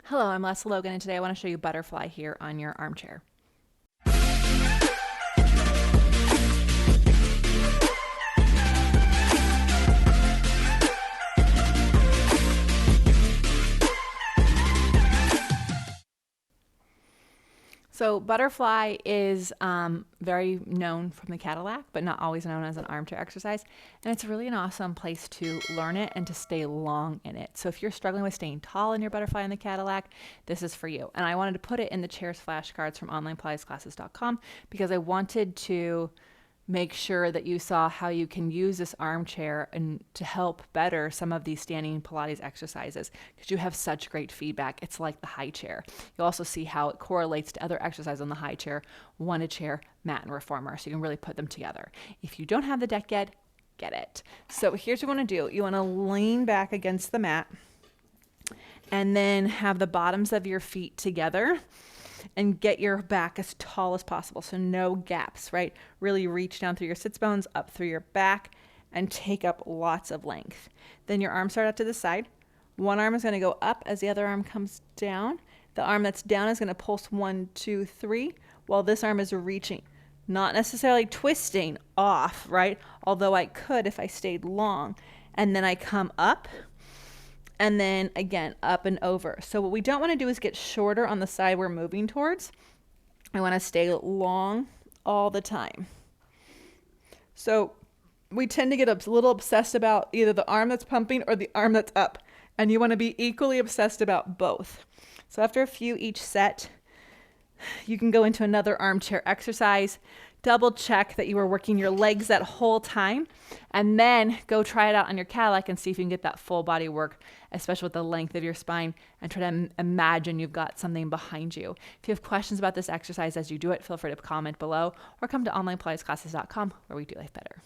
Hello, I'm Lesley Logan, and today I want to show you butterfly here on your armchair. So butterfly is very known from the Cadillac, but not always known as an armchair exercise. And it's really an awesome place to learn it and to stay long in it. So if you're struggling with staying tall in your butterfly in the Cadillac, this is for you. And I wanted to put it in the chairs flashcards from onlinepilatesclasses.com because I wanted to make sure that you saw how you can use this armchair and to help better some of these standing Pilates exercises because you have such great feedback. It's like the high chair. You'll also see how it correlates to other exercises on the high chair, wanted chair, mat, and reformer. So you can really put them together. If you don't have the deck yet, get it. So here's what you want to do. You want to lean back against the mat and then have the bottoms of your feet together and get your back as tall as possible. So no gaps, right? Really reach down through your sits bones, up through your back, and take up lots of length. Then your arms start out to the side. One arm is going to go up as the other arm comes down. The arm that's down is going to pulse 1, 2, 3, while this arm is reaching. Not necessarily twisting off, right? Although I could if I stayed long. And then I come up, and then again, up and over. So what we don't want to do is get shorter on the side we're moving towards. I want to stay long all the time. So we tend to get a little obsessed about either the arm that's pumping or the arm that's up. And you want to be equally obsessed about both. So after a few each set, you can go into another armchair exercise. Double check that you are working your legs that whole time, and then go try it out on your Cadillac and see if you can get that full body work, especially with the length of your spine, and try to imagine you've got something behind you. If you have questions about this exercise as you do it, feel free to comment below or come to onlinepilatesclasses.com where we do life better.